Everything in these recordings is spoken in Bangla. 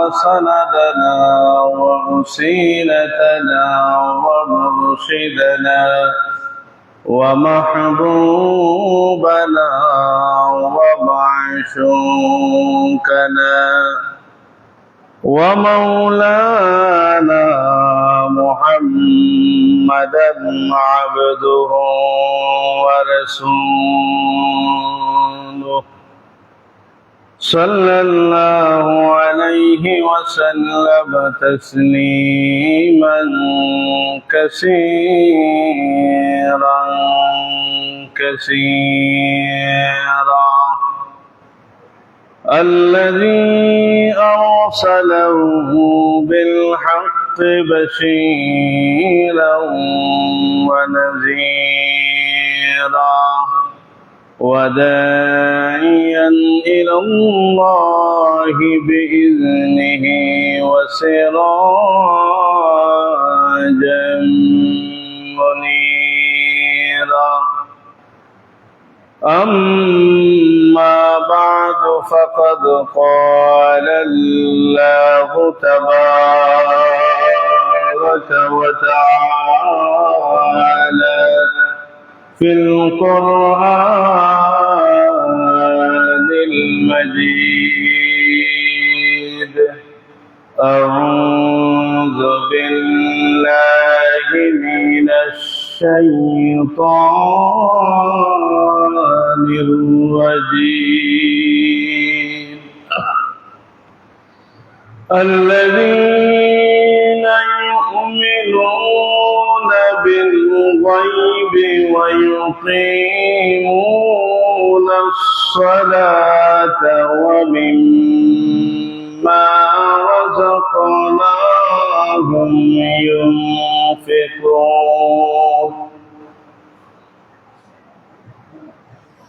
وسندنا ووسيلتنا ومرشدنا ومحبوبنا ومعشوقنا ومولانا محمدا عبده ورسوله صلى الله عليه وسلم تسليما كثيرا كثيرا الذي أرسله بالحق بشيرا ونذيرا وداعيا إلى الله بإذنه وسراجا منيرا أما بعد فقد قال الله تبارك وتعالى في القرآن المجيد أعوذ بالله من الشيطان الرجيم الذين يؤمنون بالغيب ويقيمون الصلاة ومما رزقناهم ينفقون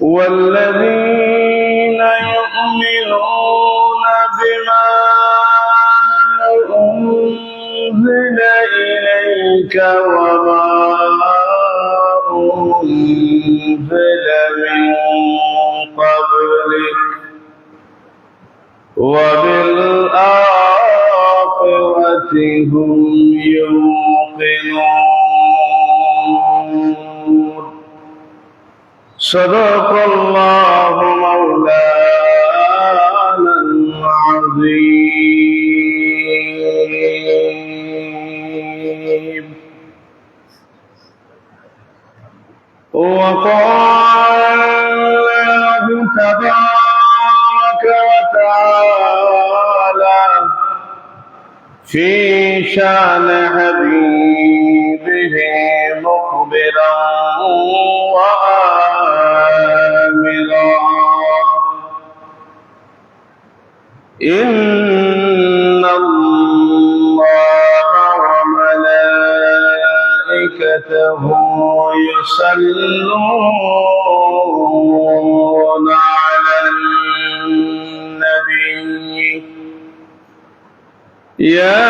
والذين يؤمنون بما أنزل إليك وما أنزل من قبلك وبالآخرة هم يوقنون صدق الله مولانا العظيم وقال الله تبارك وتعالى في شان حبيبه مخبرا وآمرا إن الله وملائكته يصلون على النبي يا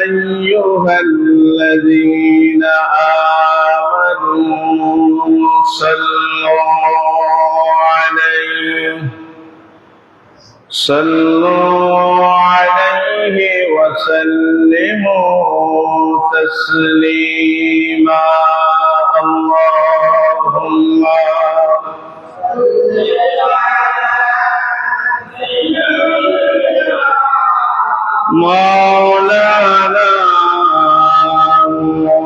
أيها الذين آمنوا صلوا عليه وسلموا تسليما اللهم مولانا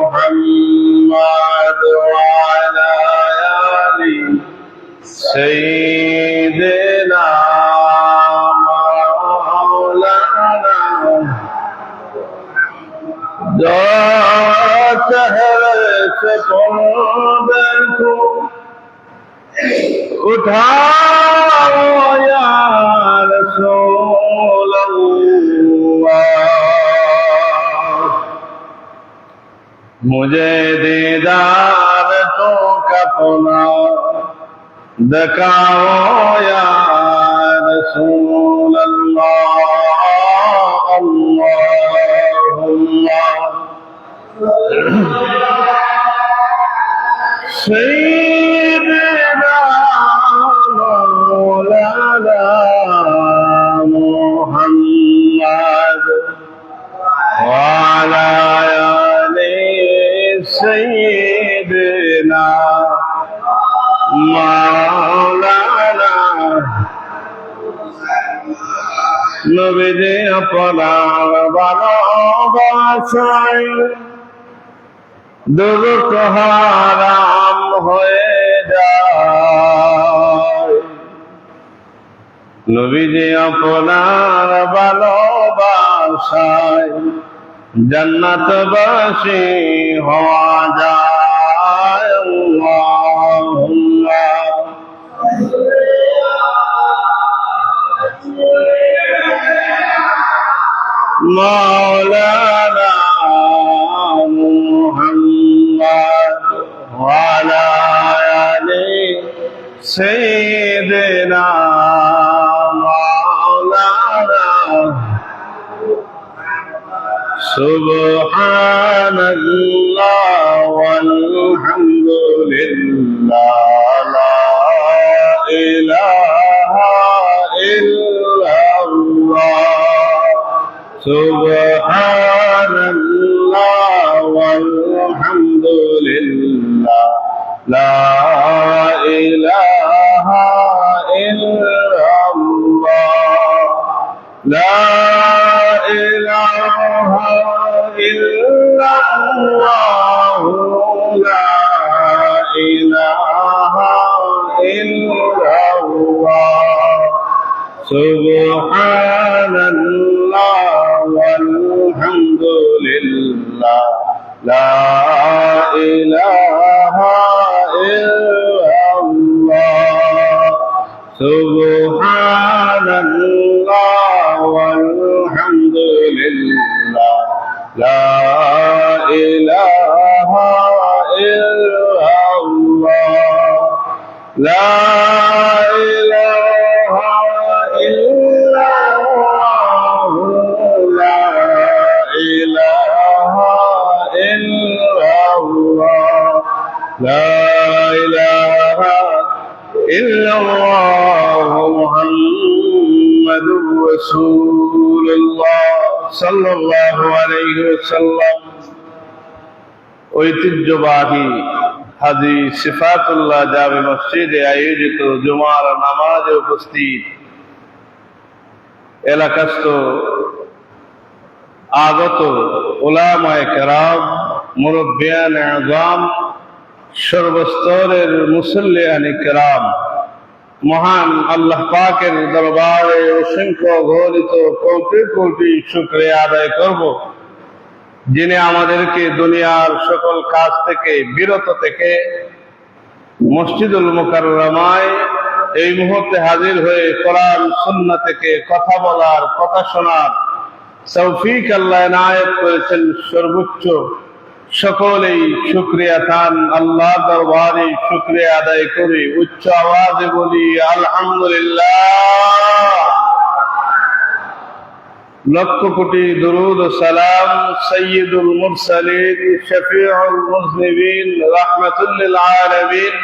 محمد وعلى آل سيدنا ذات حرس قربت اٹھاؤ یا رسول اللہ مجھے دیدار تو کپنا دکھاؤ یا رسول اللہ اللہم سيدنا مولانا নবীজি আপনার ভালোবাসায় দুরূহ হারাম হয়ে যায়। নবীজি আপনার ভালোবাসায় জান্নাতবাসী হওয়া যায়। আল্লাহুম্মা মাওলানা মুহাম্মদ ওয়া আলা আলি সাইয়্যিদিনা মাওলানা সুবহানাল্লাহ ওয়ালহামদুলিল্লাহ লা ইলাহা ইল্লাল্লাহ সুবহানাল্লাহ ওয়ালহামদুলিল্লাহ লা ইলাহা ইল্লাল্লাহ লা ইলাহা ইল্লাল্লাহ লা ইলাহা ইল্লাল্লাহ সুবহানাল্লাহ ওয়ালহামদুলিল্লাহ লা ইলাহা ইল্লাল্লাহ সুবহানাল্লাহ ওয়ালহামদুলিল্লাহ লা ইলাহা ইল্লাল্লাহ লা ইলাহা ইল্লাল্লাহ লা ইলাহা ইল্লাল্লাহ লা ইলাহা ইল্লাল্লাহ মুহাম্মাদুর রাসূলুল্লাহ সাল্লাল্লাহু আলাইহি ওয়াসাল্লাম। ঐতিহ্যবাহী হাজী সিফাতুল্লাহ জামে মসজিদে আয়োজিত জুমার নামাজে উপস্থিত এলাকাস্থ আগত উলামায়ে কেরাম, মুরব্বিয়ান আযম, সর্বস্তরের মুসল্লিয়ানে কেরাম, মহান আল্লাহ পাকের দরবারে অসংখ্য গণিত কোটি কোটি শুকরিয়া আদায় করব, যিনি আমাদেরকে দুনিয়ার সকল কাজ থেকে বিরত থেকে মসজিদুল মুকাররমায় এই মুহূর্তে হাজির হয়ে কোরআন সুন্নাহ থেকে কথা বলার, কথা শোনার তৌফিক আল্লাহ এনায়েত করেছেন। সর্বোচ্চ সকলেই শুকরিয়া তান আল্লাহ দরবারে শুকরিয়া আদায় করে উচ্চ আওয়াজে বলি আলহামদুলিল্লাহ। লক্ষ কোটি দুরুদ ও সালাম সাইয়্যিদুল মুরসালিন, শফিউল মুযনিবিন, রাহমাতুল লিল আলামিন,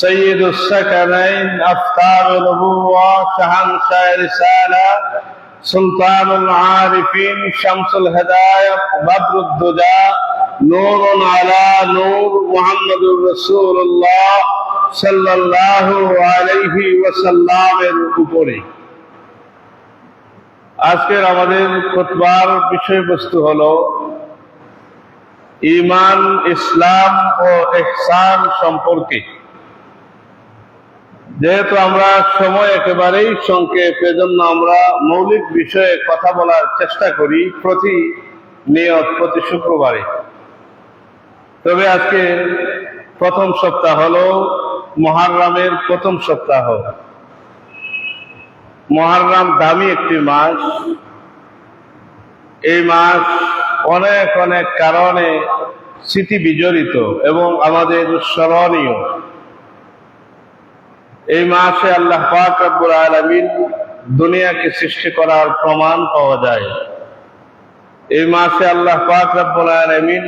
সাইয়্যিদুস সাকানাইন, আফতারুন নবুওয়া, শাহানশাহ রিসালা, সুলতানুল আরিফিন, শামসুল হিদায়াত, বদরুদ দুজা, নূরুন আলা নূর, মুহাম্মাদুর রাসূলুল্লাহ সাল্লাল্লাহু আলাইহি ওয়াসাল্লামের উপরে। আজকের আমাদের খুতবার বিষয়বস্তু হলো ঈমান, ইসলাম ও ইহসান সম্পর্কে। যেহেতু আমরা সময় একেবারেই সংক্ষেপ, এজন্য আমরা মৌলিক বিষয়ে কথা বলার চেষ্টা করি প্রতি শুক্রবারে। তবে আজকে প্রথম সপ্তাহ হলো মুহররমের প্রথম সপ্তাহ। মুহররম দামি একটি মাস। এই মাস অনেক অনেক কারণে স্মৃতি বিজড়িত এবং আমাদের স্মরণীয়। এই মাসে আল্লাহ পাক রব্বুল আলামিন দুনিয়াকে সৃষ্টি করার প্রমাণ পাওয়া যায়। এই মাসে আল্লাহ পাক রব্বুল আলামিন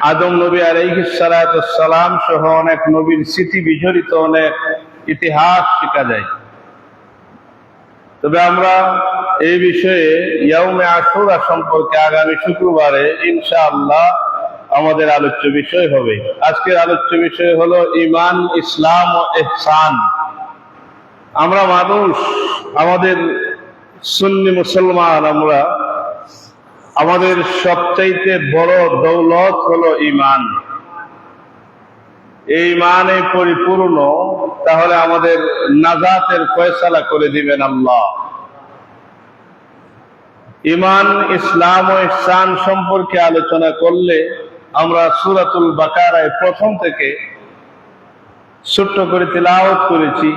আদম নবী আলাইহিস সালাতু ওয়াস সালাম সহ অনেক নবীর স্মৃতি বিজড়িত অনেক ইতিহাস শেখা যায়। তবে আমরা এই বিষয়ে ইয়াউমে আশুরা সম্পর্কে আগামী শুক্রবারে ইনশাআল্লাহ আমাদের আলোচ্য বিষয় হবে। আজকের আলোচ্য বিষয় হলো ঈমান, ইসলাম ও ইহসান। আমরা মানুষ, আমাদের সুন্নি মুসলমান, আমরা আমাদের সবচাইতে বড় দৌলত হলো ঈমান। এই ঈমানে পরিপূর্ণ, তাহলে আমাদের নাজাতের ফয়সালা করে দিবেন আল্লাহ। ঈমান, ইসলাম ও ইহসান সম্পর্কে আলোচনা করলে আমরা সূরাতুল বাকারায় প্রথম থেকে ছোট্ট করে তিলাওয়াত করেছি।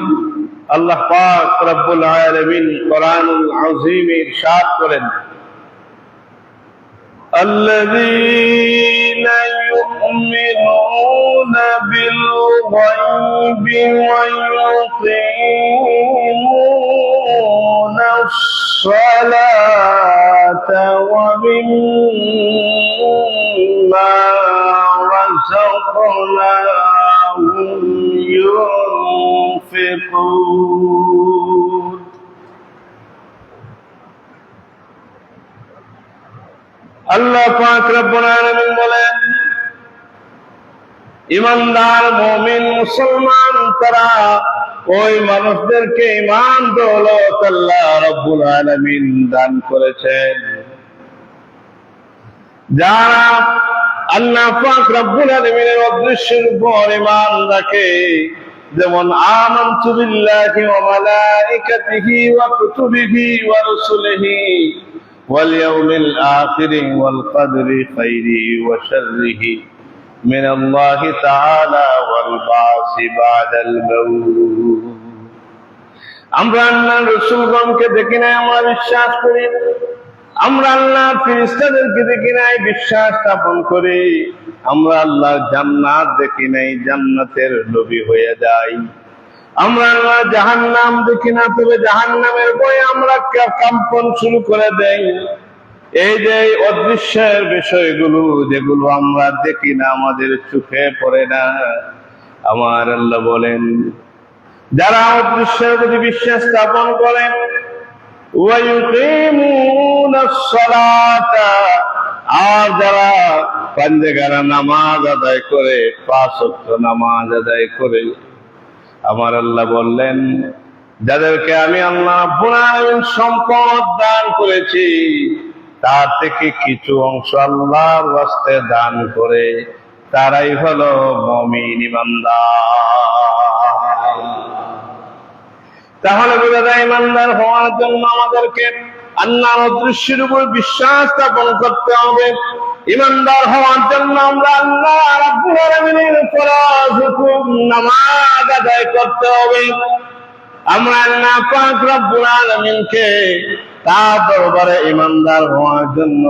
আল্লাহ পাক রব্বুল আলামিন কোরআনুল আযীমে ইরশাদ করেন, আল্লাযীনা ইউমিনুনা বিল গায়বি ওয়া ইউকিমুনাস সালাতা ওয়া মিম্মা রাযাকনাহুম ينفقون। আল্লাহ পাক রব্বুল আলামিন বলেন, ঈমানদার মুমিন মুসলমান তারা ওই মানুষদেরকে ঈমান দৌলত আল্লাহ রব্বুল আলামিন দান করেছেন যারা আল্লাহ পাক রব্বুল আলামিনের অদৃশ্যের উপর ঈমান রাখে। যেমন আমানতু বিল্লাহি ওয়া মালাইকাতিহি ওয়া কুতুবিহি ওয়া রুসুলিহি ওয়াল ইয়াউমিল আখিরি ওয়াল কদরি খাইরিহি ওয়া শাররিহি মিনাল্লাহি তাআলা ওয়াল বাসি বাদাল মাউত। আমরা আল্লাহর রাসূলগণকে দেখি না, আমরা বিশ্বাস করি। আমরা আল্লাহর ফেরেশতাদেরকে দেখি নাই, বিশ্বাস স্থাপন করি। আমরা আল্লাহর জান্নাত দেখি নাই, জান্নাতের নবী হয়ে যাই। আমরা আল্লাহর জাহান্নাম দেখি না, তবে জাহান্নামের ভয়ে আমরা কম্পন শুরু করে দেই। এই যে অদৃশ্যের বিষয়গুলো, যেগুলো আমরা দেখি না, আমাদের চোখে পড়ে না, আমার আল্লাহ বলেন যারা অদৃশ্যের প্রতি বিশ্বাস স্থাপন করেন, আর যারা পাঞ্জেগারা নামাজ আদায় করে, 5 ওয়াক্ত নামাজ আদায় করে, আমার আল্লাহ বললেন যাদেরকে আমি আল্লাহ রাব্বুল আলামিন সম্পদ দান করেছি, তার থেকে কিছু অংশ আল্লাহর ওয়াস্তে দান করে, তারাই হলো মুমিন ঈমানদার। তাহলে বোঝা যায় ঈমানদার হওয়ার জন্য আমাদেরকে আল্লাহর অদৃশ্যের উপর বিশ্বাস স্থাপন করতে হবে। ঈমানদার হওয়ার জন্য আমরা আল্লাহ রাব্বুল আলামিনের ফরজ হুকুম নামাজ আদায় করতে হবে। আমরা আল্লাহ পাক রব্বুল আলামিনকে তার দরবারে ঈমানদার হওয়ার জন্য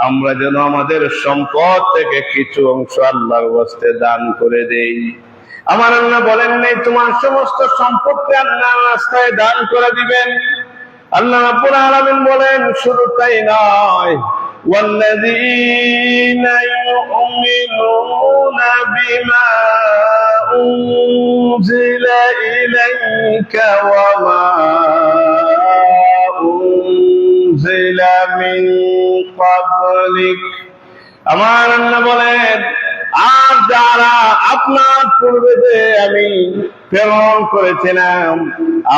আমরা যেন আমাদের সম্পদ থেকে কিছু অংশ আল্লাহর ওয়াস্তে দান করে দেই। আমার আল্লাহ বলেন নাই তোমার সমস্ত সম্পদকে আল্লাহর রাস্তায় দান করে দিবেন। আল্লাহ রাব্বুল আলামিন বলেন শুধু তাই নয়, ওয়াল্লাযীনা ইউমিনুনা বিমা উনজিলা ইলাইকা ওয়া মা উনজিলা মিন ক্বাবলিক। আমার আল্লাহ বলেন আর যারা আপনার পূর্বে যে আমি প্রেরণ করেছিলাম,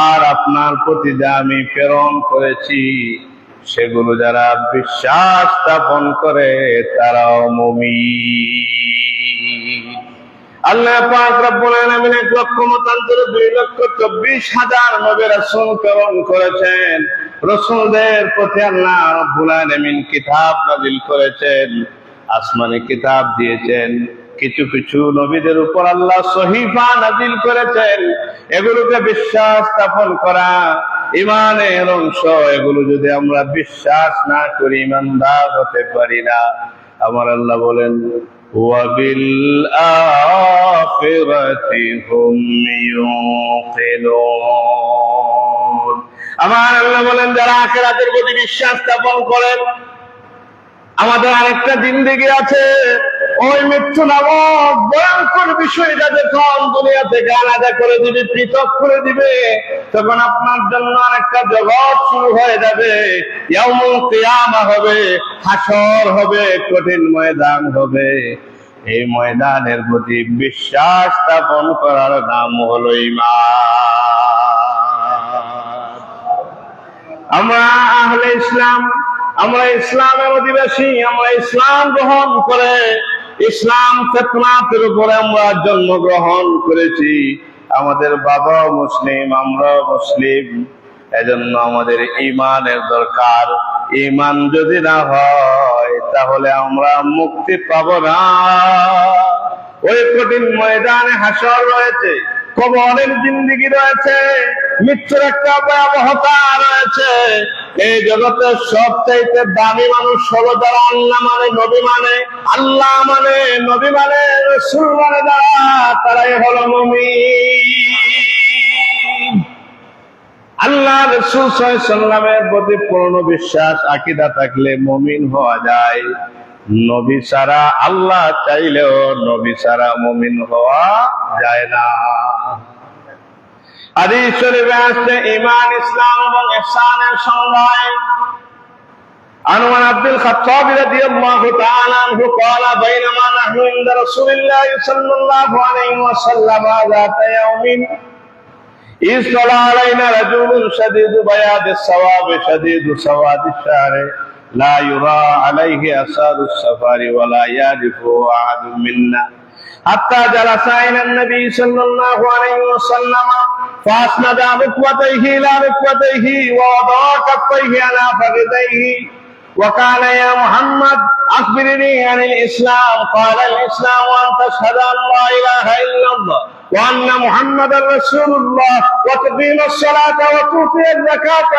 আর আপনার প্রতি যা আমি প্রেরণ করেছি, সেগুলো যারা বিশ্বাস স্থাপন করে তারাও মুমিন। আল্লাহ পাক রব্বুল আলামিন 1,24,000 নবী রাসূল প্রেরণ করেছেন। রাসূলদের প্রতি আল্লাহ রব্বুল আলামিন কিতাব নাযিল করেছেন, আসমানি কিতাব দিয়েছেন। কিছু কিছু নবীদের উপর আল্লাহ সহিফা নাযিল করেছেন। এগুলোকে বিশ্বাস স্থাপন করা ঈমানের অংশ। এগুলো যদি আমরা বিশ্বাস না করি, ঈমানদার হতে পারি না। আমার আল্লাহ বলেন ওয়া বিল আখিরাতি হুম ইউকিনুন। আমার আল্লাহ বলেন যারা আখিরাতের প্রতি বিশ্বাস স্থাপন করেন, আমাদের আরেকটা জিন্দেগি আছে, ওই মৃত্যু নামক ভয়ঙ্কর বিষয়টা যখন দুনিয়া থেকে আলাদা করে দিবে, পৃথক করে দিবে, তখন আপনার জন্য আরেকটা জগৎ শুরু হয়ে যাবে। ইয়াউমুল কিয়ামা হবে, হাসর হবে, কঠিন ময়দান হবে। এই ময়দানের প্রতি বিশ্বাস স্থাপন করার নাম হলো ঈমান। আমরা আহলে ইসলাম, আমরা ইসলামের অধিবাসী, আমরা ইসলাম গ্রহণ করে ইসলাম ফিতরাতের উপরে আমরা জন্মগ্রহণ করেছি। আমাদের বাবা মুসলিম, আমরা মুসলিম, এজন্য আমাদের ঈমানের দরকার। ঈমান যদি না হয় তাহলে আমরা মুক্তি পাব না। ওই কঠিন ময়দানে হাসর রয়েছে, কবরের জিন্দেগি রয়েছে, মৃত্যুর একটা ভয়াবহতা রয়েছে। এই জগতের সবচাইতে দামি মানুষ হলো যারা আল্লাহ মানে, নবী মানে, আল্লাহ মানে, নবী মানে, রাসূল মানে যারা, তারাই হলো মুমিন। আল্লাহ রাসূল সাল্লাল্লাহু আলাইহি ওয়াসাল্লামের প্রতি পূর্ণ বিশ্বাস আকীদা থাকলে মুমিন হওয়া যায়। নবী ছাড়া, আল্লাহ চাইলেও নবী ছাড়া মুমিন হওয়া যায় না। হাদিস শরীফে আছে ঈমান, ইসলাম এবং ইহসানের সংজ্ঞায় আন আব্দুল খাত্তাব রাদিয়াল্লাহু তাআলা আনহু قال بينما نحن عند رسول الله صلى الله عليه وسلم ذات يوم إذ طلع علينا رجل شديد بياض الثواب شديد سواد الشعر لا يرى عليه أثر السفر ولا يعرفه أحد منا حتى جلس إلى النبي صلى الله عليه وسلم فأسند ركبتيه إلى ركبتيه ووضع كفيه على فخذيه وقال يا محمد أخبرني عن الإسلام. قال الإسلام أن تشهد أن لا إله إلا الله وأن محمدا رسول الله وتقيم الصلاة وتؤتي الزكاة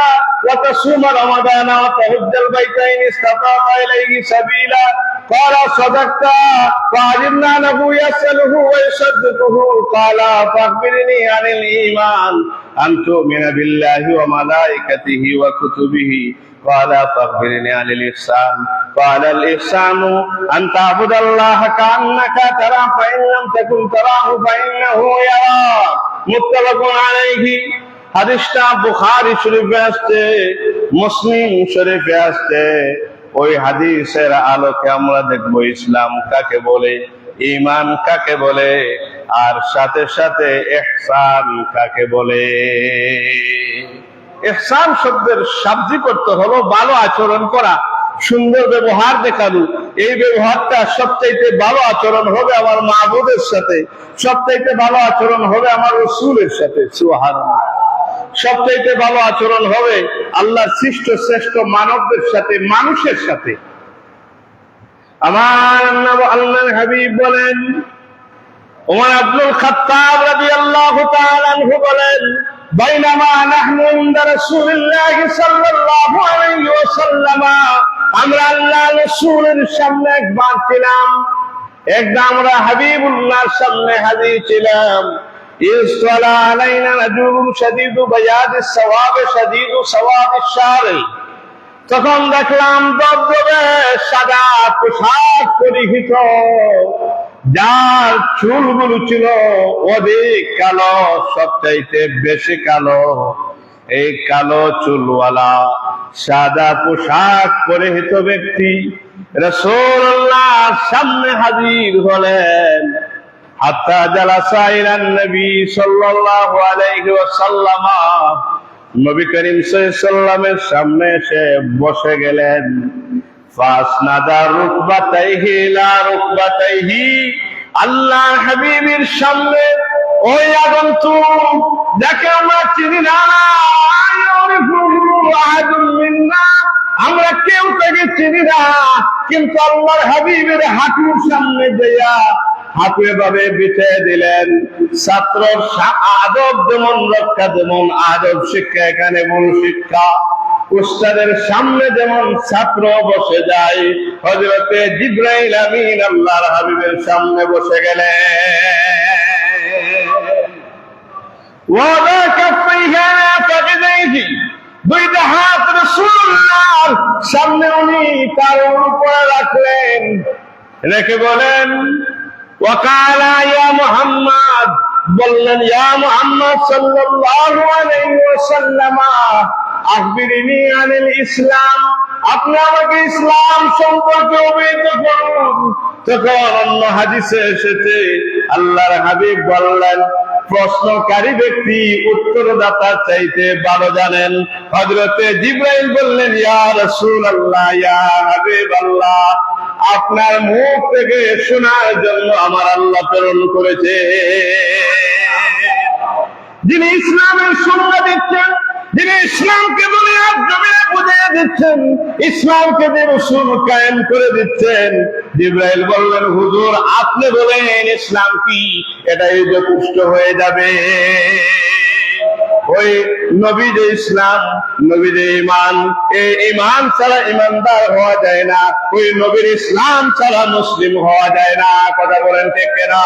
وتصوم رمضان وتحج البيت إن استطعت إليه سبيلا. قال صدقت. فعجبنا له يسأله ويصدقه. قال فأخبرني عن الإيمان. أن تؤمن بالله وملائكته وكتبه. قال فأخبرني عن الإحسان. قال الإحسان أن تعبد الله كأنك تراه فإن لم تكن تراه فإنه يراك. متفق عليه. হাদিসটা বুখারী শরীফে আসছে, মুসলিম শরীফে আসছে। ওই হাদিসের আলোকে আমরা দেখব ইসলাম কাকে বলে, ঈমান কাকে বলে, আর সাথে সাথে ইহসান কাকে বলে। ইহসান শব্দের শাব্দিক অর্থ হলো ভালো আচরণ করা, সুন্দর ব্যবহার দেখানো। এই ব্যবহারটা সবচাইতে ভালো আচরণ হবে আমার মাবুদের সাথে, সবচাইতে ভালো আচরণ হবে আমার রাসূলের সাথে। সুবহানাল্লাহ। সবচাইতে ভালো আচরণ হবে আল্লাহর সৃষ্ট শ্রেষ্ঠ মানবদের সাথে, মানুষের সাথে। আমার আল্লাহর হাবিব বলেন, ওমর আব্দুল খাত্তাব রাদিয়াল্লাহু তাআলা আনহু বলেন, বাইনামা নাহনু ইনদা রাসূলিল্লাহি সাল্লাল্লাহু আলাইহি ওয়াসাল্লাম, আমরা আল্লাহর রাসূলের সামনে একবার ছিলাম, একবার আমরা হাবিবুল্লাহর সামনে হাজির ছিলাম। ইসতালা আলাইনা রাজুলুন শাদীদু বায়াদিস সাওয়াব শাদীদু সাওয়াদিশ শার। তখন দেখলাম দবদবে সাদা পোশাক পরিহিত, যার চুলগুলো ছিল অধিক কালো, সবচাইতে বেশি কালো। এই কালো চুলওয়ালা সাদা পোশাক পরিহিত ব্যক্তি রাসূলুল্লাহর সামনে হাজির হলেন। হাত্তা জালাসা ইলান নবী সাল্লাল্লাহু আলাইহি ওয়াসাল্লাম, নবী করিম সাল্লাল্লাহু আলাইহি ওয়াসাল্লামের সামনে এসে বসে গেলেন। ফাসনাদা রুকবাতাইহি ইলা রুকবাতাইহি, আল্লাহ হাবিবের সামনে ওই আগন্তুক যাকে আমরা চিনি না, আমরা কেউ তাকে চিনি না, কিন্তু আল্লাহর হাবিবের হাঁটুর সামনে যাইয়া হাঁটু এভাবে বিছিয়ে দিলেন। ছাত্রর আদব যেমন রক্ষা, যেমন আদব শিক্ষা এখানে মূল শিক্ষা। উস্তাদের সামনে যেমন ছাত্র বসে যায়, হযরতে জিবরাইল আমিন আল্লাহর হাবিবের সামনে বসে গেলেন। ওয়াদা কাফাইহা ফাগদাইহি, দুইটা হাত রাসূলুল্লাহর সামনে উনি তার উপরে রাখলেন, রেখে বলেন, ওয়াকালা ইয়া মুহাম্মদ, বললেন ইয়া মুহাম্মদ সাল্লাল্লাহু আলাইহি ওয়াসাল্লাম, আখবিরনি আনিল ইসলাম, আপনি আমাকে ইসলাম সম্পর্কে অবহিত করুন। তখন অন্য হাদিসে এসেছে আল্লাহর হাবিব বললেন, প্রশ্নকারী ব্যক্তি উত্তরদাতার চাইতে ভালো জানেন। হযরতে জিবরাইল বললেন, ইয়া রাসূলুল্লাহ, ইয়া হাবিবাল্লাহ, আপনার মুখ থেকে শোনার জন্য আমার আল্লাহ প্রেরণ করেছে। যিনি ইসলামের সংজ্ঞা দিচ্ছেন, যিনি ইসলামকে দুনিয়ার জমিনে বুঝিয়ে দিচ্ছেন, ইসলামকে যে উসুল কায়েম করে দিচ্ছেন, জিবরাইল বললেন, হুজুর আপনি বলেন ইসলাম কি, এটাই যথেষ্ট হয়ে যাবে। ওই নবী যে ইসলাম, নবী যে ঈমান, এই ঈমান ছাড়া ঈমানদার হওয়া যায় না, ওই নবীর ইসলাম ছাড়া মুসলিম হওয়া যায় না। কথা বলেন ঠিক কিনা?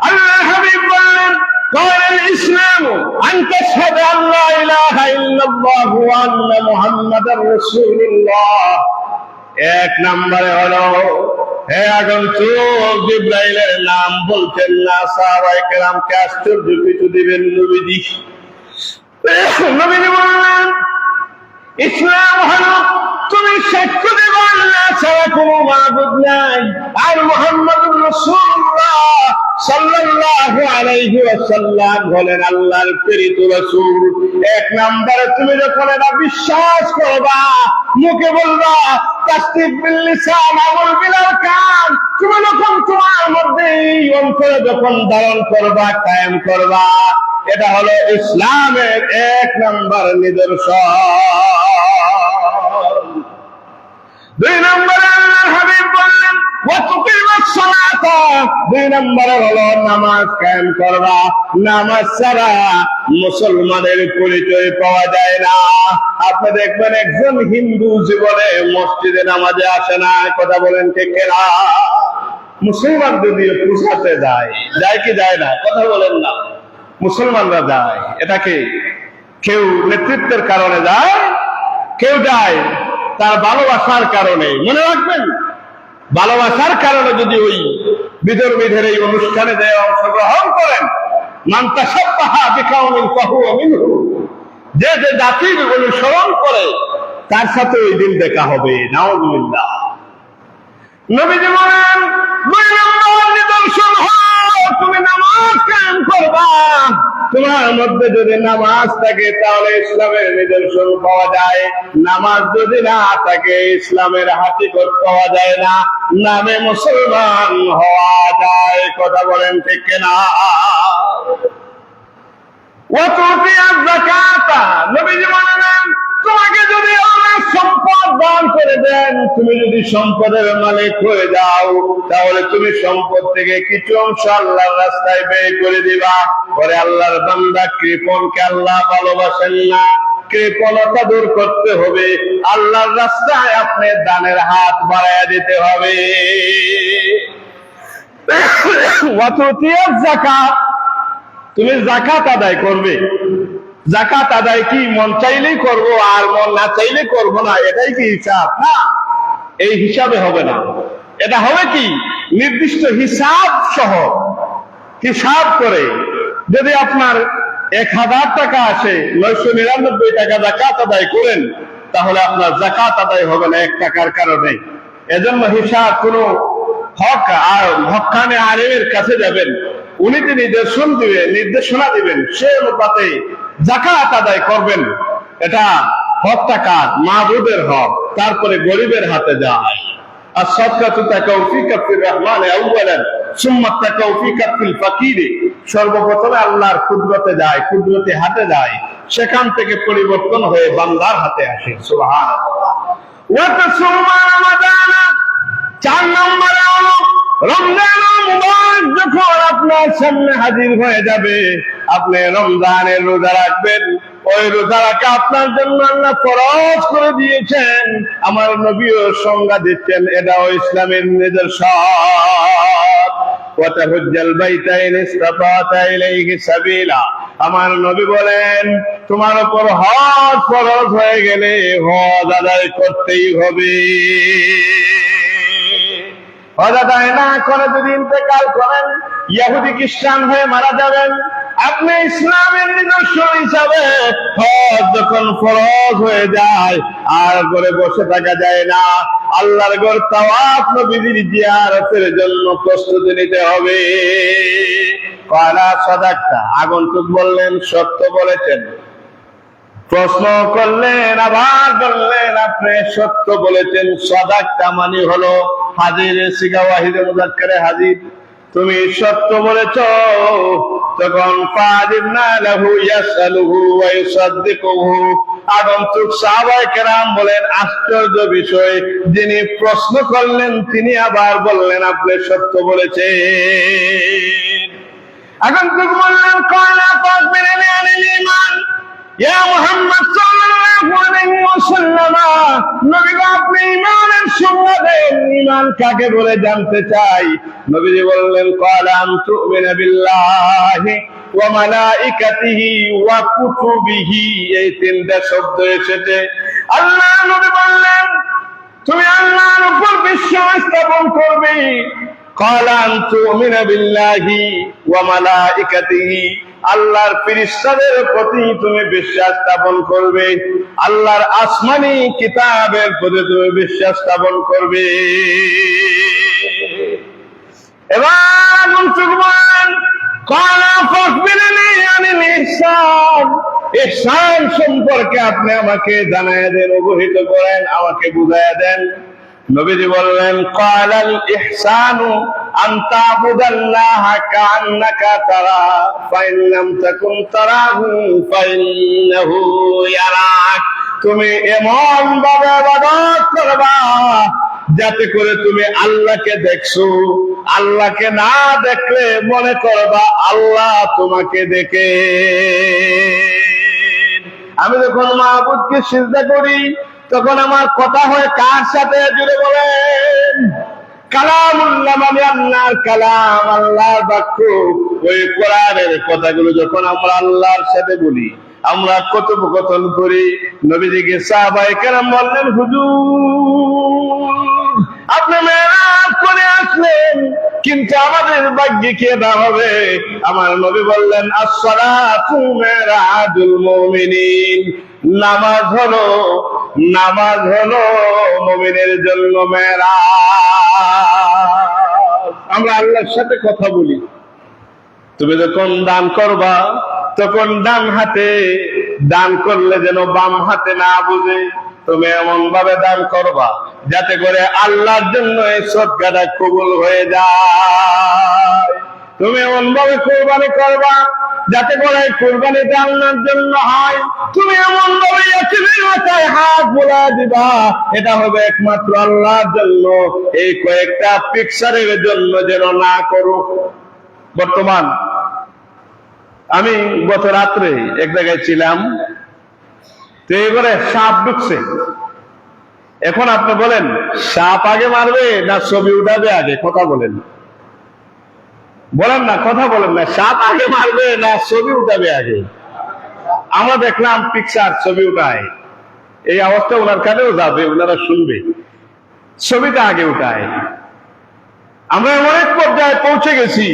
আল্লাহ হাবিব বলেন, قال الإسلام أن تشهد أن لا إله إلا الله وأن محمدا رسول الله। এক নম্বরে হলো, হে আগন্তুক, জিবরাইলের নাম বলছেন না, সাহাবায়ে কেরামকে আশ্চর্য কিছু দিবেন নবীজি। নবীজি বললেন, ইসলাম হলো তুমি সাক্ষ্য দেবে আল্লাহ ছাড়া কোনো মাবুদ নাই, আর মুহাম্মাদুর রাসূলুল্লাহ সাল্লাল্লাহু আলাইহি ওয়াসাল্লাম হলেন আল্লাহর প্রেরিত রাসূল। এক নম্বরে তুমি যখন এটা বিশ্বাস করবা, মুখে বলবা তাসদীক বিল লিসান আমল বিল আরকান, তুমি যখন তোমার মধ্যে এই অন্তরে যখন ধারণ করবা, কায়েম করবা, এটা হলো ইসলামের এক নম্বর নিদর্শন। দুই নম্বরে আল্লাহর হাবিব বললেন, ওয়া তুকিমাস সালাতা, দুই নম্বরে হলো নামাজ কায়েম করবা। নামাজ ছাড়া মুসলমানের পরিচয় পাওয়া যায় না। আপনি দেখবেন একজন হিন্দু জীবনে মসজিদে নামাজে আসে না। কথা বলেন ঠিক কিনা? মুসলমান যদিও পূজাতে যায়, যায় কি যায় না? কথা বলেন না। মুসলমানরা যায়, এটাকে কেউ নেতৃত্বের কারণে যায়, কেউ যায় তার ভালোবাসার কারণে। মনে রাখবেন, ভালোবাসার কারণে যদি ওই বিধর্মীদের এই অনুষ্ঠানে যে অংশগ্রহণ করেন, মান তাশাব্বাহা বিকাউমিন ফাহুয়া মিনহু, যে যে জাতির অনুসরণ করে তার সাথে ওই দিন দেখা হবে। নাউযুবিল্লাহ। নবীজি বলেন, দুই নম্বর নিদর্শন হলো তুমি নামাজ কায়েম করবা। তোমার মধ্যে যদি নামাজ থাকে তাহলে ইসলামের নিদর্শন পাওয়া যায়, নামাজ যদি না থাকে ইসলামের হাকিকত পাওয়া যায় না, নামে মুসলমান হওয়া যায়। কথা বলেন ঠিক কিনা? ওয়া তুতিয়া যাকাতা, নবীজি বলেন, তোমাকে যদি আল্লাহ সম্পদ দান করে দেন, তুমি যদি সম্পদের মালিক হয়ে যাও, তাহলে তুমি সম্পদ থেকে কিছু অংশ আল্লাহর রাস্তায় ব্যয় করে দিবা। পরে আল্লাহর বান্দা কৃপণকে আল্লাহ ভালোবাসেন না, কৃপণতা দূর করতে হবে, আল্লাহর রাস্তায় আপনি দানের হাত বাড়াইয়া দিতে হবে। ওয়া তুতিয়া যাকাত, তুমি যাকাত আদায় করবে। যাকাত আদায় কি মন চাইলেই করবো আর মন না চাইলে করবো না, এটাই কি হিসাব? না, এই হিসাবে হবে না। এটা হবে কি নির্দিষ্ট হিসাব সহ, হিসাব করে। যদি আপনার 1000 টাকা আসে, 999 টাকা যাকাত আদায় করেন, তাহলে আপনার যাকাত আদায় হবে না 1 টাকার কারণে। এজন্য হিসাব কোনো হক্কানে আলেমের কাছে যাবেন, উনি যে নির্দেশনা দিবেন, সে অনুপাতে যাকাত আদায় করবেন। এটা হক টাকা, মাবুদের হক, তারপরে গরিবের হাতে যায়। আর সাদকাতু তাকাউ ফি কাফির রহমানে আউয়ালান সুম্মা তাকাউ ফি কাফিল ফাকির, সর্বপ্রথমে আল্লাহর কুদরতে যায়, কুদরতে হাতে যায়, সেখান থেকে পরিবর্তন হয়ে বান্দার হাতে আসে। সুবহানাল্লাহ। ওয়া তাসুমা রমাদান, 4 নম্বরে হলো রমজান মুবারক যখন আপনার সামনে হাজির হয়ে যাবে, আপনি রমজানের রোজা রাখবেন। ওই রোজা রাখা আপনার জন্য আল্লাহ ফরজ করে দিয়েছেন। আমার নবীও সংজ্ঞা দিচ্ছেন, এটাও ইসলামের নিদর্শন। ওয়া তাহুজ্জাল বাইতা ইন ইসতাতা ইলাইহি সাবিলা, আমার নবী বলেন, তোমার উপর হজ ফরজ হয়ে গেলে হজ আদায় করতেই হবে। হজ আদায় না করে যদি ইন্তেকাল করেন, ইহুদি খ্রিস্টান হয়ে মারা যাবেন। আপনি ইসলামের নিদর্শন হিসাবে হজ যখন ফরজ হয়ে যায়, আর ঘরে বসে থাকা যায় না, আল্লাহর ঘর তাওয়াফ নবীর জিয়ারতের জন্য প্রস্তুতি নিতে হবে। ক্বালা সাদাকতা, আগন্তুক বললেন সত্য বলেছেন। প্রশ্ন করলেন, আবার বললেন আপনি সত্য বলেছেন। সাদাকতা মানে হলো হাজির, সিগা ওয়াহিদে মুযাক্কারে হাজির, তুমি সত্য বলেছ। তখন ফাদিবনা লাহু ইয়াসআলুহু ওয়া ইউসাদ্দিকুহু, আগন্তুক সাহাবায়ে কেরাম বলেন আশ্চর্য বিষয়, যিনি প্রশ্ন করলেন তিনি আবার বললেন আপনি সত্য বলেছেন। আগন্তুক বললেন ক্বালা ফাখবিরনি আনিল ঈমান ইয়া মুহাম্মদ সাল্লাল্লাহু আলাইহি ওয়াসাল্লাম, নবী আপনি ঈমানের সংজ্ঞা দেন, ঈমান কাকে বলে জানতে চাই। নবীজি বললেন ক্বালা আন তু'মিনা বিল্লাহি ওয়া মালাইকাতিহি ওয়া কুতুবিহি, এই তিনটা শব্দ এসেছে। আল্লাহ নবী বললেন তুমি আল্লাহর উপর বিশ্বাস স্থাপন করবে। ক্বালা আন তু'মিনা বিল্লাহি ওয়া মালাইকাতিহি, আল্লাহর ফেরেশতাদের প্রতি তুমি বিশ্বাস স্থাপন করবে, আল্লাহর আসমানি কিতাবের প্রতি তুমি বিশ্বাস স্থাপন করবে। এবার মুসলমান ক্বালা ফাখবিরনি আনিল ইহসান, ইহসান সম্পর্কে আপনি আমাকে জানায়া দেন, অবহিত করেন, আমাকে বুঝায়া দেন। নবীজি বললেন ক্বালাল ইহসানু আন তা'বুদাল্লাহা কাআন্নাকা তারা ফাইন লাম তাকুন তারাহু ফাইন্নাহু ইয়ারাক, তুমি এমন ভাবে ইবাদত করবা যাতে করে তুমি আল্লাহকে দেখছো, আল্লাহকে না দেখলে মনে করবা আল্লাহ তোমাকে দেখে। আমি যখন মাবুদকে সিজদা করি তখন আমার কথা হয় কার সাথে, জুড়ে বলেন? কালামুল্লাহ মানে আল্লাহর কালাম, আল্লাহর বাক্য। ওই কোরআনের কথাগুলো যখন আমরা আল্লাহর সাথে বলি, আমরা কথোপকথন করি। নবীজিকে সাহাবায়ে কেরাম বললেন হুজুর আপনি মেরাজ করে আসলেন, কিন্তু আমাদের ভাগ্যে কে না হবে? আমার নবী বললেন আসসালাতু মিরাজুল মুমিনিন, নামাজ হলো মুমিনের জন্য মেরাজ। আমরা আল্লাহর সাথে কথা বলি। তুমি যখন দান করবা তখন ডান হাতে দান করলে যেন বাম হাতে না বুঝে, তুমি এমন ভাবে দান করবা যাতে করে আল্লাহর জন্য এই সদকাটা কবুল হয়ে যায়। তুমি এমন ভাবে কুরবানি করবা যাতে করে কুরবানিটা আল্লাহর জন্য হয়। তুমি এমন ভাবে ইয়াতিমের মাথায় হাত বুলায় দিবা, এটা হবে একমাত্র আল্লাহর জন্য, এই কয়েকটা পিকচারের জন্য যেন না করো। বর্তমান আমি গত রাত্রে এক জায়গায় ছিলাম, তো এবারে সাপ ঢুকছে। এখন আপনি বলেন সাপ আগে মারবে না ছবি উঠাবে আগে? কথা বলেন, বলেন না, কথা বলেন না। সাপ আগে মারবে না ছবি উঠাবে আগে? আমরা দেখলাম পিকচার ছবি উঠায়, এই আওয়াজটা ওনার কানেও যাবে, ওনারা শুনবে, ছবিটা আগে উঠায়। আমরা এমন এক পর্যায়ে পৌঁছে গেছি,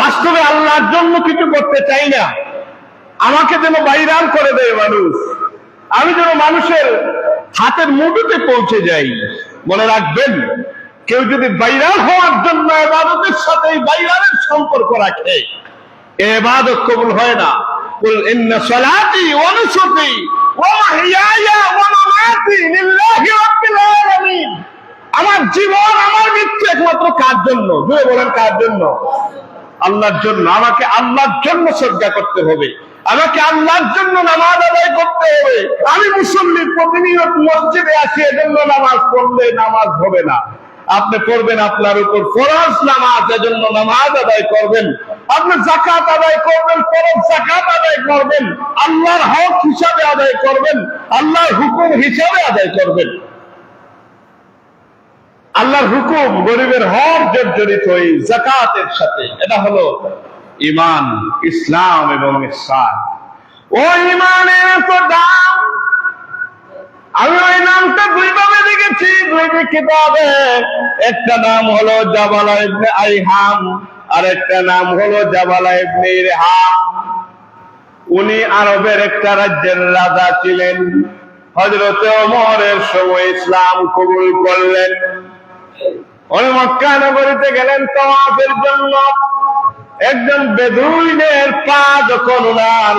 বাস্তবে আল্লাহর জন্য কিছু করতে চাই না, আমাকে যেন ভাইরাল করে দেয় মানুষ, আমি যেন মানুষের হাতের মুঠোতে পৌঁছে যাই। মনে রাখবেন, কেউ যদি ভাইরাল হওয়ার জন্য ইবাদতের সাথে ভাইরালের সম্পর্ক রাখে, ইবাদত কবুল হয় না। কুল ইন্না সালাতি ওয়া নুসুকি ওয়া মাহইয়ায়া ওয়া মামাতি লিল্লাহি রাব্বিল আলামিন, আমার জীবন আমার মৃত্যু একমাত্র কার জন্য? জোরে বলেন, কার জন্য? আল্লাহর জন্য। আমাকে আল্লাহর জন্য সদকা করতে হবে, আমাকে আল্লাহর জন্য নামাজ আদায় করতে হবে। আমি মুসল্লি, প্রতিনিয়ত মসজিদে আসি, এজন্য নামাজ পড়লে নামাজ হবে না। আপনি পড়বেন আপনার উপর ফরজ নামাজ, এজন্য নামাজ আদায় করবেন। আপনি যাকাত আদায় করবেন, ফরজ যাকাত আদায় করবেন, আল্লাহর হক হিসাবে আদায় করবেন, আল্লাহর হুকুম হিসাবে আদায় করবেন। আল্লাহর হুকুম, গরিবের হক জড়িত এই যাকাতের সাথে। এটা হলো ঈমান, ইসলাম এবং ইহসান। ওই ঈমানের এত দাম, আমি ওই নামটা দুইভাবে দেখেছি, দুইটি কিতাবে। একটা নাম হলো জাবালা ইবনে আইহাম, আর একটা নাম হলো জাবালা ইবনে ইরহাম। উনি আরবের একটা রাজ্যের রাজা ছিলেন। হযরত ওমরের সময় ইসলাম কবুল করলেন। উনি মক্কা নগরীতে গেলেন তাওয়াফের জন্য। একজন বেদুইনের পা যখন ওনার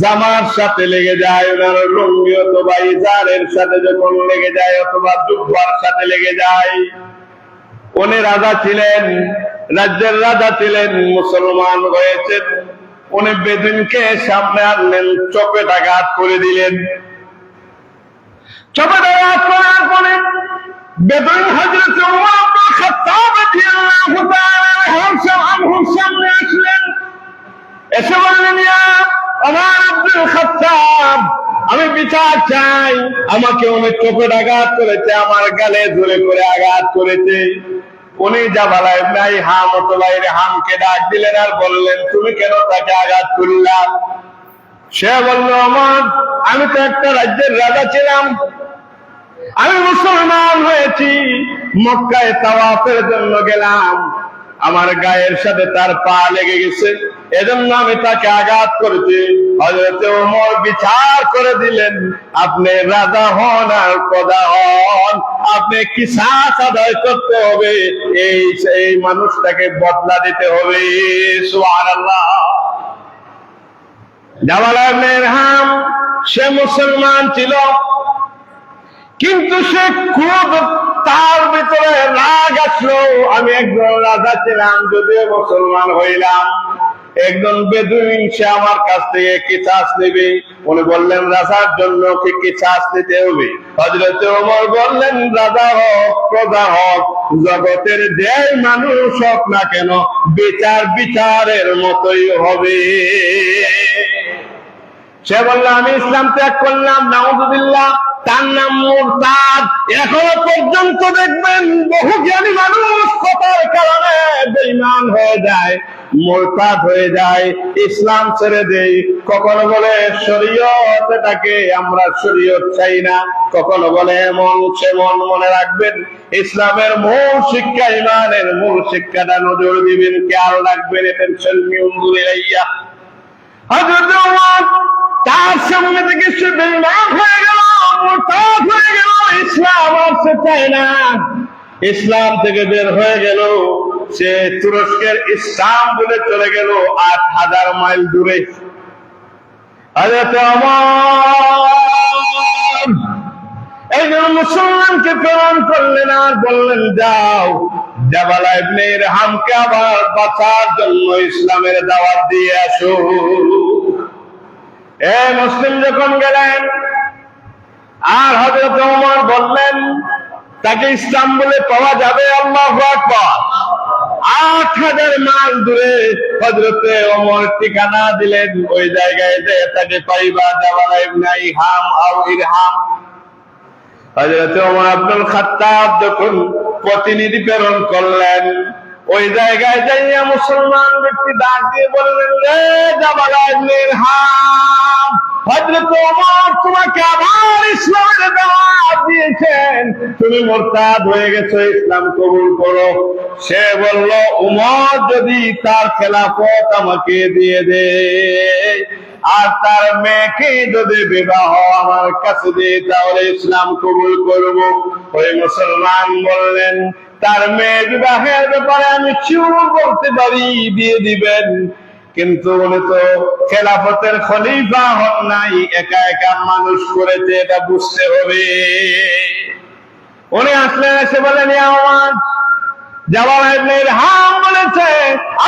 জামার সাথে লেগে যায়, ওনার লুঙ্গি অথবা ইজারের সাথে যখন লেগে যায় অথবা জুব্বার সাথে লেগে যায়, উনি রাজা ছিলেন, রাজ্যের রাজা ছিলেন, মুসলমান হয়েছেন, উনি বেদুইনকে সামনে আনলেন, চপেটাঘাত করে দিলেন। চপেটাঘাত করার পরে বেদুইন হযরত ওমর ইবনে খাত্তাব রাদিয়াল্লাহু তাআলা আনহুর সামনে আসলেন, এসে বললেন, ইয়া ওমর ইবনে খাত্তাব, আমি বিচার চাই, আমাকে অনেক চপেটাঘাত করেছে, আমার গালে জোরে করে আঘাত করেছে। উনি জাবালা ইবনে ইরহাম অথবা ইরহামকে ডাক দিলেন আর বললেন, তুমি কেন তাকে আঘাত করলা? সে বলল, ওমর, আমি তো একটা রাজ্যের রাজা ছিলাম, আমি মুসলমান হয়েছি, মক্কায় তাওয়াফের জন্য গেলাম, আমার গায়ের সাথে তার পা লেগে গেছে, এজন্য আমি তাকে আঘাত করেছি। হযরত ওমর বিচার করে দিলেন, আপনি রাজা হন আর প্রজা হন, আপনি কিসাস আদায় করতে হবে, এই মানুষটাকে বদলা দিতে হবে। সুবহানাল্লাহ। জাবালা ইবনে ইরহাম সে মুসলমান ছিল, কিন্তু সে খুব, তার ভিতরে রাগ আসলো, আমি একজন রাজা ছিলাম, যদিও মুসলমান হইলাম, একজন বেদুইন সে আমার কাছ থেকে কিসাস নেবে। উনি বললেন, রাজার জন্য কি কিসাস নিতে হবে? হযরত ওমর বললেন, রাজা হোক প্রজা হোক, জগতের যে মানুষ হোক না কেন, বিচার বিচারের মতোই হবে। সে বলল, আমি ইসলাম ত্যাগ করলাম, নাউযুবিল্লাহ। তার নাম মুরতাদ। এখনো পর্যন্ত দেখবেন বহু জ্ঞানী মানুষ কথার কারণে বেঈমান হয়ে যায়, মুরতাদ হয়ে যায়, ইসলাম ছেড়ে দেয়। কখনো বলে শরীয়ত, এটাকে আমরা শরীয়ত চাই না, কখনো বলে এমন সেমন। মনে রাখবেন, ইসলামের মূল শিক্ষা, ইমানের মূল শিক্ষাটা নজর দিবেন, খেয়াল রাখবেন। টেনশন ইলাইয়া হযরত ওমর তার সামনে থেকে সে বেঈমান হয়ে গেল, মুরতাদ হয়ে গেল, ইসলাম আর সে চায় না, ইসলাম থেকে বের হয়ে গেল। সে তুরস্কের ইস্তাম্বুলে চলে গেল, ৮,০০০ মাইল দূরে। হযরত ওমর একজন মুসলমানকে প্রেরণ করলেন আর বললেন, যাও জাবালা ইবনে ইরহামকে আবার বাঁচার জন্য ইসলামের দাওয়াত দিয়ে আসো। মুসলিম যখন গেলেন, আর হযরত ওমর বললেন, তাকে ইস্তাম্বুলে পাওয়া যাবে। আল্লাহু আকবার। ৮,০০০ মাইল দূরে হযরত ওমর ঠিকানা দিলেন, ওই জায়গায় যে তাকে পাইবা, জাবালা ইবনে ইরহাম। হযরত ওমর আব্দুল খাত্তাব যখন প্রতিনিধি প্রেরণ করলেন, ওই জায়গায় যাইয়া মুসলমান ব্যক্তি ডাক দিয়ে বললেন, রে জাবালা ইবনে ইরহাম, হযরত ওমর তোমাকে আবার ইসলামের দাওয়াত দিয়েছেন, তুমি মুরতাদ হয়ে গেছো, ইসলাম কবুল করো। সে বলল, ওমর যদি তার খেলাফত আমাকে দিয়ে দেয় আর তার মেয়েকে যদি বিবাহ আমার কাছে দিয়ে, তাহলে ইসলাম কবুল করব। ওই মুসলমান বললেন, তার মেয়ে বিবাহের ব্যাপারে আমি শিওর বলতে পারি, দিয়ে দিবেন, কিন্তু উনি তো খেলাফতের খলিফা হন নাই, একা একা মানুষ করেছে, এটা বুঝতে হবে। উনি আসলেন, এসে বলেন, ইয়া ওমর, জাবালা ইবনে ইরহাম বলেছে,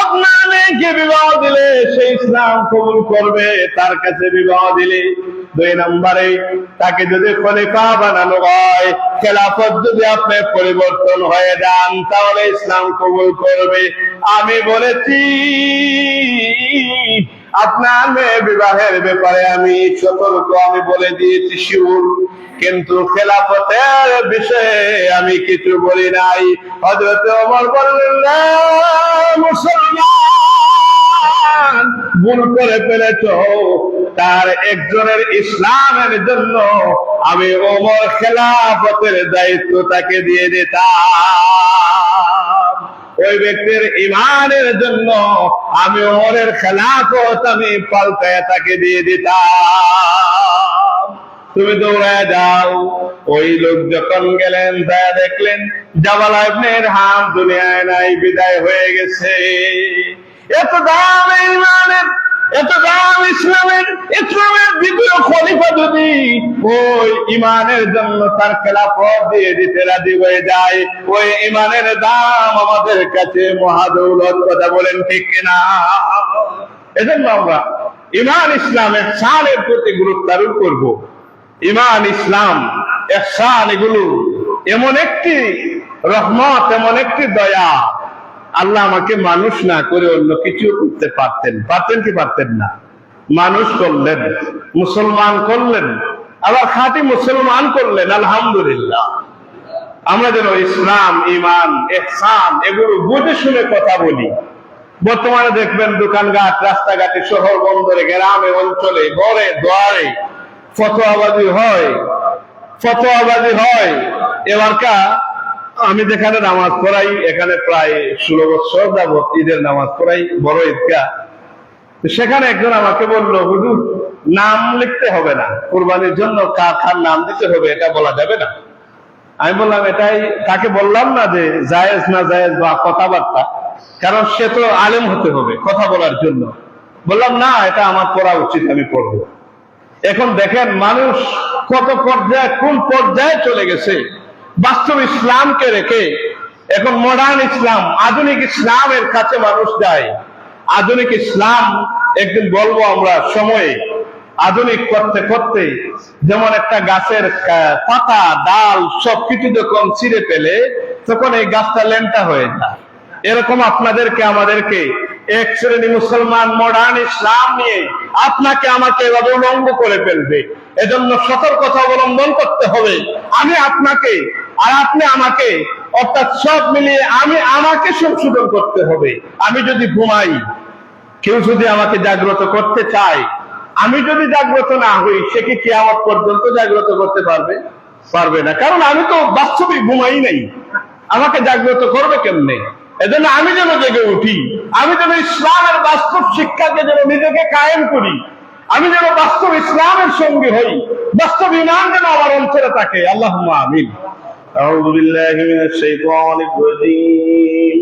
আপনার মেয়েকে বিবাহ দিলে সে ইসলাম কবুল করবে, তার কাছে বিবাহ দিলে। ২ নম্বরে, তাকে যদি খলিফা বানানো হয়, খেলাফত যদি আপনি পরিবর্তন হয়ে যান, তাহলে ইসলাম কবুল করবে। আমি বলেছি, আপনার মেয়ে বিবাহের ব্যাপারে আমি সতর্ক, আমি বলে দিয়েছি শিওর, কিন্তু খেলাফতের বিষয়ে আমি কিছু বলি নাই। হযরত ওমর বললেন, মুসলমান ভুল করে ফেলেছ, তার একজনের ইসলামের জন্য আমি ওমর খেলাফতের দায়িত্ব তাকে দিয়ে দিতাম, ওই ব্যক্তির ইমানের জন্য আমি ওমরের খেলাফত আমি পাল্টায় তাকে দিয়ে দিতাম। তুমি দৌড়ায় যাও। ওই লোক যখন গেলেন, তা দেখলেন জাবালা ইবনে ইরহাম দুনিয়ায় নাই, বিদায় হয়ে গেছে। এত দাম ইমানের, এত দাম ইসলামের, ইসলামের দ্বিতীয় খলিফা যদি ওই ইমানের জন্য তার খেলাফত দিয়ে দিতে রাজি হয়ে যায়, ওই ইমানের দাম আমাদের কাছে মহাদৌলত। কথা বলেন ঠিক কিনা? এজন্য আমরা ইমান ইসলাম ইহসানের প্রতি গুরুত্ব আরোপ করব। ইমান ইসলাম ইহসান এগুলো এমন একটি রহমত, এমন একটি দয়া। আল্লাহ আমাকে মানুষ না করে অন্য কিছু করতে পারতেন, পারতেন কি পারতেন না? মানুষ করলেন, মুসলমান করলেন, আবার খাঁটি মুসলমান করলেন। আলহামদুলিল্লাহ। আমরা যেন ইসলাম, ইমান, ইহসান এগুলো বুঝে শুনে কথা বলি। বর্তমানে দেখবেন দোকানঘাট, রাস্তাঘাটে, শহর বন্দরে, গ্রামে, অঞ্চলে, ঘরে দ্বারে ফতোয়াবাজি হয়, ফতোয়াবাজি হয়। এবারকা আমি যেখানে নামাজ পড়াই, এখানে প্রায় 16 বছর যাবত ঈদের নামাজ পড়াই, বড় ঈদগাহ। সেখানে একজন আমাকে বলল, হুজুর নাম লিখতে হবে না, কুরবানির জন্য কার কার নাম দিতে হবে এটা বলা যাবে না। আমি বললাম, এটাই তাকে বললাম না যে জায়েজ না জায়েজ বা কথাবার্তা, কারণ সে তো আলেম হতে হবে কথা বলার জন্য। বললাম না, এটা আমার পড়া উচিত, আমি পড়বো। এখন দেখেন মানুষ কত পর্যায়ে, কোন পর্যায়ে চলে গেছে। বাস্তব ইসলামকে রেখে এখন মডার্ন ইসলাম, আধুনিক ইসলামের কাছে মানুষ যায়। আধুনিক ইসলাম একদিন বলবো আমরা সময়ে, আধুনিক করতে করতে যেমন একটা গাছের পাতা, ডাল সবকিছু যখন ছিঁড়ে ফেলে তখন এই গাছটা ল্যাংটা হয়ে যায়। এরকম আপনাদেরকে, আমাদেরকে এক শ্রেণী মুসলমান মডার্ন ইসলাম নিয়ে আপনাকে আমাকে এভাবে উলঙ্গ করে ফেলবে। এজন্য সতর্কতা অবলম্বন করতে হবে। আমি আপনাকে আর আপনি আমাকে, অর্থাৎ সব মিলিয়ে আমাকে সংশোধন করতে হবে। আমি যদি ঘুমাই, কেউ যদি আমাকে জাগ্রত করতে চায়, আমি যদি জাগ্রত না হই, সে কি কিয়ামত পর্যন্ত জাগ্রত করতে পারবে? পারবে না, কারণ আমি তো বাস্তবিক ঘুমাই নাই। আমাকে জাগ্রত করবে কেমনে? এজন্য আমি যেন জেগে উঠি, আমি যেন ইসলামের বাস্তব শিক্ষাকে যেন নিজেকে কায়েম করি, আমি যেন বাস্তব ইসলামের সঙ্গী হই, বাস্তব ঈমান যেন আমার অন্তরে থাকে। আল্লাহুম্মা আমিন। আউযু বিল্লাহি মিনাশ শাইতানির রাজীম।